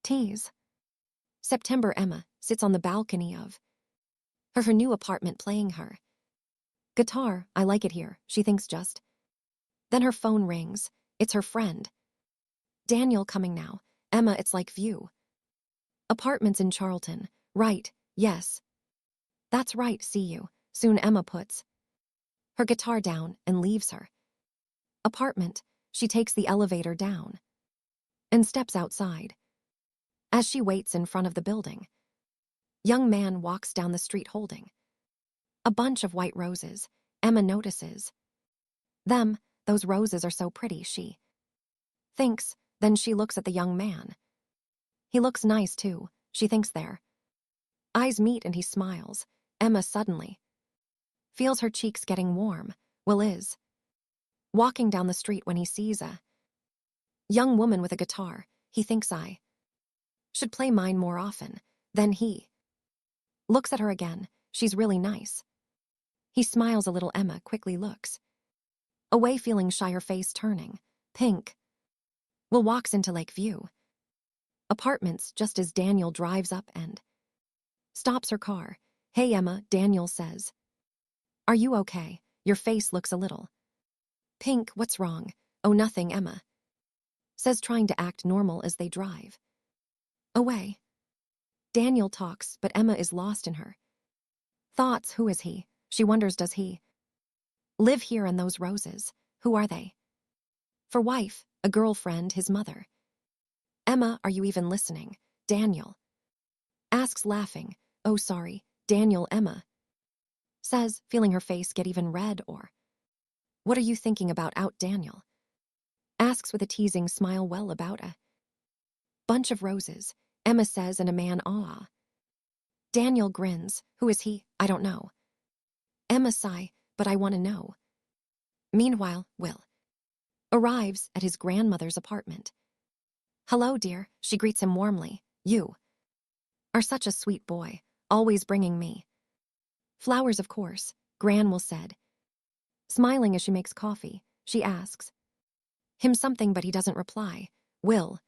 Tease. September. Emma sits on the balcony of her new apartment playing her guitar. I like it here, she thinks just. Then her phone rings. It's her friend. Daniel coming now. Emma, it's like view. Apartments in Charlton. Right, yes. That's right, see you soon. Emma puts her guitar down and leaves her apartment. She takes the elevator down and steps outside. As she waits in front of the building, young man walks down the street holding a bunch of white roses. Emma notices them. Those roses are so pretty, she thinks. Then she looks at the young man. He looks nice too, she thinks. Their eyes meet and he smiles. Emma suddenly feels her cheeks getting warm. Will is walking down the street when he sees a young woman with a guitar. He thinks, I should play mine more often. Then he looks at her again. She's really nice. He smiles a little. Emma quickly looks away, feeling shy, her face turning pink. Will walks into Lakeview Apartments just as Daniel drives up and stops her car. Hey Emma, Daniel says. Are you okay? Your face looks a little pink. What's wrong? Oh, nothing, Emma says, trying to act normal as they drive away. Daniel talks, but Emma is lost in her thoughts. Who is he? She wonders. Does he live here? And those roses, who are they? For wife, a girlfriend, his mother. Emma, are you even listening? Daniel asks, laughing. Oh, sorry, Daniel. Emma says, feeling her face get even red. Or what are you thinking about? Out. Daniel asks with a teasing smile. Well, about a bunch of roses, Emma says, and a man. Ah. Daniel grins. Who is he? I don't know. Emma sigh, but I want to know. Meanwhile, Will arrives at his grandmother's apartment. Hello, dear, she greets him warmly. You are such a sweet boy, always bringing me flowers. Of course, Gran Will said. Smiling as she makes coffee, she asks him something, but he doesn't reply. Will,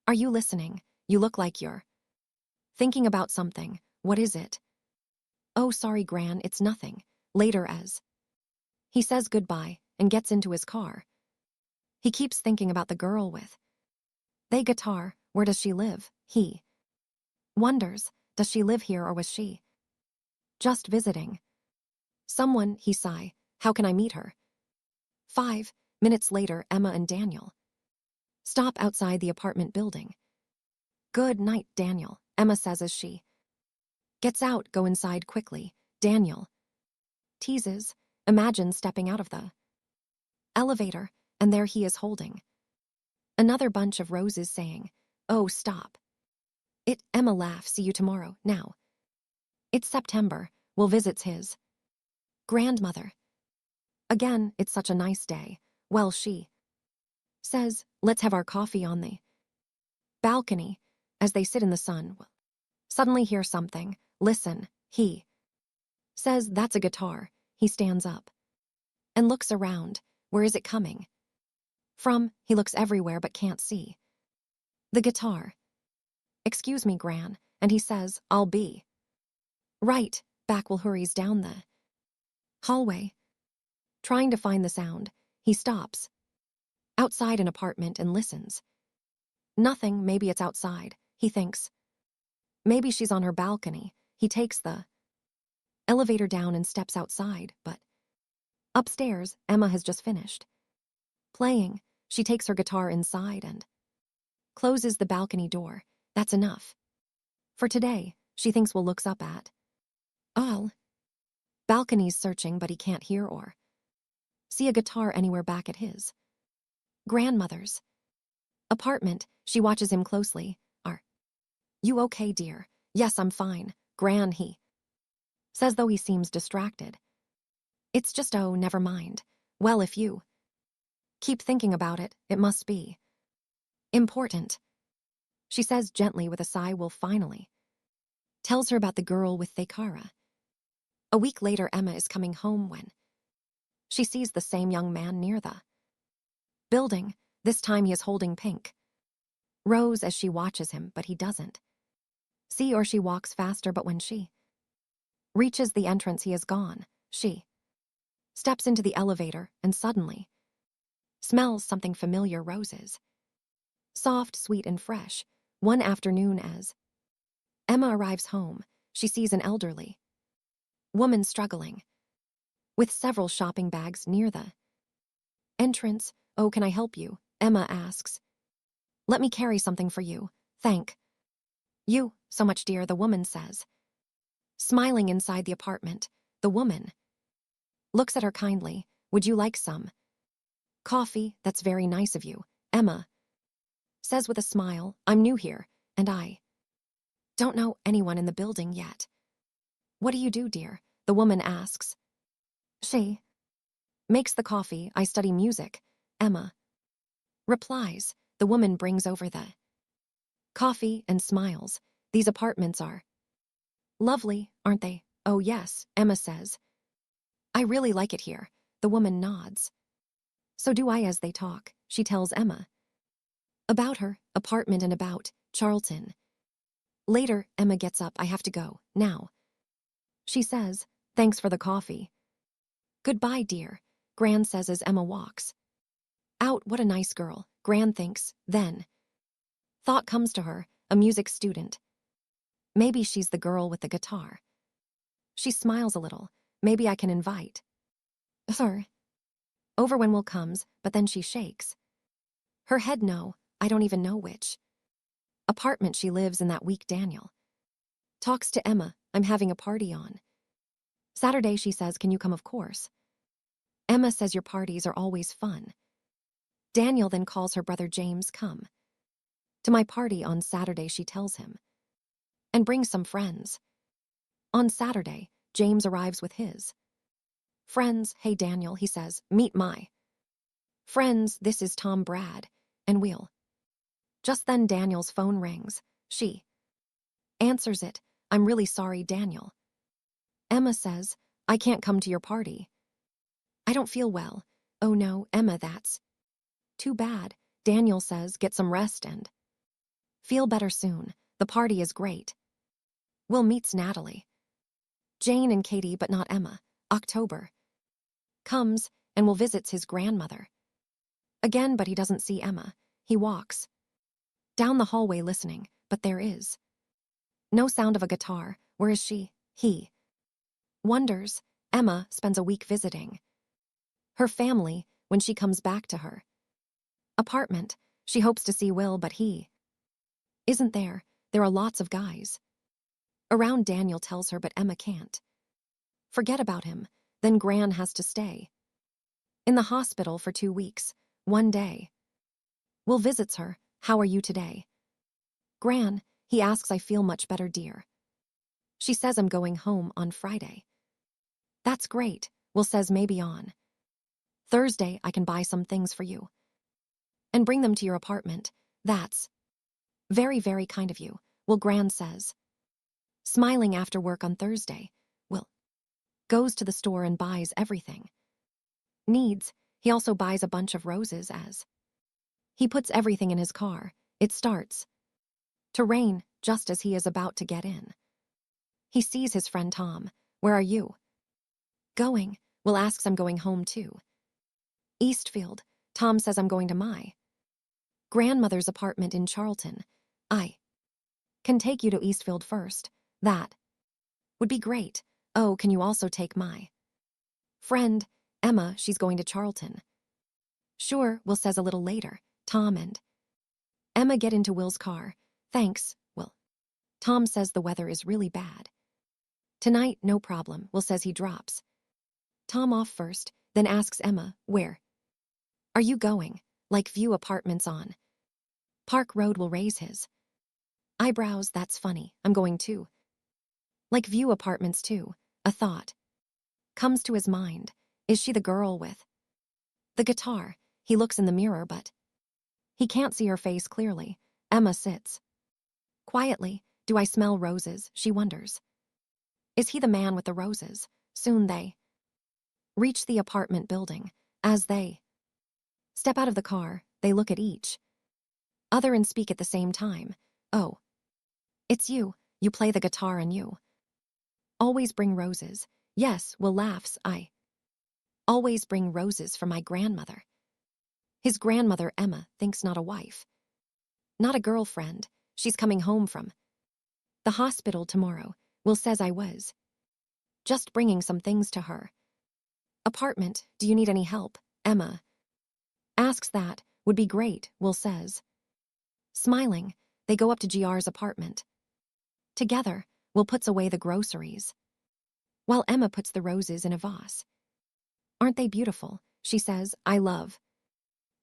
are you listening? You look like you're thinking about something. What is it? Oh, sorry, Gran, it's nothing. Later. As he says goodbye and gets into his car, he keeps thinking about the girl with the guitar. Where does she live? He wonders. Does she live here, or was she just visiting someone? He sigh. How can I meet her? 5 minutes later, Emma and Daniel stop outside the apartment building. Good night, Daniel, Emma says as she gets out. Go inside quickly, Daniel teases. Imagine stepping out of the elevator, and there he is holding another bunch of roses, saying, oh, stop it. Emma laughs. See you tomorrow. Now it's September. Will visits his grandmother again. It's such a nice day. Well, she says, let's have our coffee on the balcony. As they sit in the sun, Will suddenly hear something. Listen, he says. That's a guitar. He stands up and looks around. Where is it coming from? He looks everywhere but can't see the guitar. Excuse me, Gran, and he says, I'll be right back. Will hurries down the hallway, trying to find the sound. He stops outside an apartment and listens. Nothing. Maybe it's outside, he thinks. Maybe she's on her balcony. He takes the elevator down and steps outside, but upstairs, Emma has just finished playing. She takes her guitar inside and closes the balcony door. That's enough for today, she thinks. Will looks up at all balconies, searching, but he can't hear or see a guitar anywhere back at his grandmother's apartment. She watches him closely. Are you okay, dear? Yes, I'm fine, Gran, he says, though he seems distracted. It's just, oh, never mind. Well, if you keep thinking about it, it must be important, she says gently with a sigh. Will finally tells her about the girl with Thakara. A week later, Emma is coming home when she sees the same young man near the building. This time he is holding pink Rose as she watches him, but he doesn't. See, or she walks faster, but when she reaches the entrance, he is gone. She steps into the elevator and suddenly smells something familiar. Roses. Soft, sweet, and fresh. One afternoon as Emma arrives home, she sees an elderly woman struggling with several shopping bags near the entrance. "Oh, can I help you?" Emma asks. "Let me carry something for you. Thank you so much, dear," the woman says. Smiling inside the apartment, the woman looks at her kindly. "Would you like some coffee?" "That's very nice of you," Emma says with a smile. "I'm new here, and I don't know anyone in the building yet." "What do you do, dear?" the woman asks. She makes the coffee. "I study music," Emma replies. The woman brings over the coffee and smiles. "These apartments are lovely, aren't they?" "Oh yes," Emma says. "I really like it here." The woman nods. "So do I." As they talk, she tells Emma about her apartment and about Charlton. Later, Emma gets up. "I have to go now," she says. "Thanks for the coffee." "Goodbye, dear," Gran says as Emma walks out. What a nice girl, Gran thinks. Then thought comes to her, a music student. Maybe she's the girl with the guitar. She smiles a little. Maybe I can invite her over when Will comes, but then she shakes her head. No, I don't even know which apartment she lives in that week. Daniel talks to Emma. "I'm having a party on Saturday," she says. "Can you come?" "Of course." Emma says, "Your parties are always fun." Daniel then calls her brother James. "Come to my party on Saturday," she tells him, "and bring some friends." On Saturday, James arrives with his friends. "Hey, Daniel," he says, "meet my friends. This is Tom, Brad, and Will." Just then Daniel's phone rings. She answers it. "I'm really sorry, Daniel." Emma says, "I can't come to your party. I don't feel well." "Oh no, Emma, that's too bad." Daniel says, "Get some rest and feel better soon. The party is great." Will meets Natalie, Jane, and Katie, but not Emma. October comes, and Will visits his grandmother again, but he doesn't see Emma. He walks down the hallway listening, but there is no sound of a guitar. Where is she? He wonders. Emma spends a week visiting her family. When she comes back to her apartment, she hopes to see Will, but he isn't there. There are lots of guys around. Daniel tells her, but Emma can't forget about him. Then Gran has to stay in the hospital for 2 weeks. One day, Will visits her. "How are you today, Gran?" He asks. "I feel much better, dear." She says, "I'm going home on Friday." "That's great." Will says, "Maybe on Thursday I can buy some things for you and bring them to your apartment." "That's very, very kind of you," Will Gran says. Smiling. After work on Thursday, Will goes to the store and buys everything needs. He also buys a bunch of roses. As he puts everything in his car, it starts to rain just as he is about to get in. He sees his friend Tom. "Where are you going?" Will asks. "I'm going home too." Eastfield. Tom says, "I'm going to my grandmother's apartment in Charlton. I can take you to Eastfield first." "That would be great." "Oh, can you also take my friend Emma? She's going to Charlton." "Sure," Will says. A little later, Tom and Emma get into Will's car. "Thanks, Will." Tom says, "The weather is really bad tonight." "No problem," Will says. He drops Tom off first, then asks Emma, "Where are you going?" "Like View Apartments on Park Road." Will raise his eyebrows. "That's funny. I'm going to Like View Apartments too." A thought comes to his mind. Is she the girl with the guitar? He looks in the mirror, but he can't see her face clearly. Emma sits quietly. "Do I smell roses?" she wonders. Is he the man with the roses? Soon they reach the apartment building. As they step out of the car, they look at each Other and speak at the same time. Oh, it's you. You play the guitar and you. Always bring roses. Yes, Will laughs. I always bring roses for my grandmother. His grandmother, Emma, thinks not a wife. Not a girlfriend. She's coming home from the hospital tomorrow. Will says I was just bringing some things to her apartment. Do you need any help? Emma asks that. Would be great, Will says. Smiling, they go up to GR's apartment. Together, Will puts away the groceries, while Emma puts the roses in a vase. Aren't they beautiful? She says. I love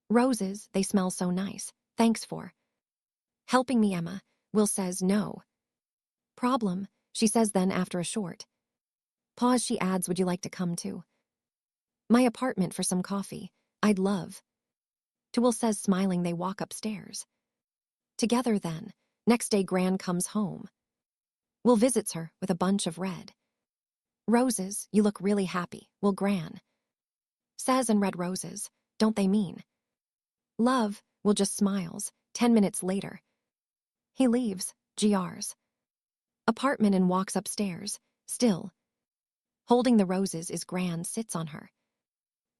roses. They smell so nice. Thanks for helping me, Emma. Will says. No problem, she says. Then after a short pause, she adds, would you like to come to my apartment for some coffee? I'd love to, Will says, smiling. They walk upstairs together. Then, next day, Gran comes home. Will visits her with a bunch of red roses. You look really happy, Will, Gran says. And red roses, don't they mean love? Will just smiles. 10 minutes later, he leaves GR's apartment and walks upstairs. Still holding the roses is Gran. Sits on her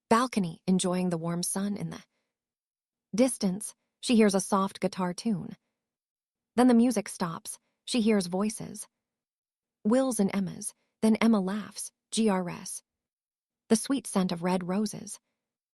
balcony, enjoying the warm sun. In the distance, she hears a soft guitar tune. Then the music stops. She hears voices. Will's and Emma's. Then Emma laughs. GRS. The sweet scent of red roses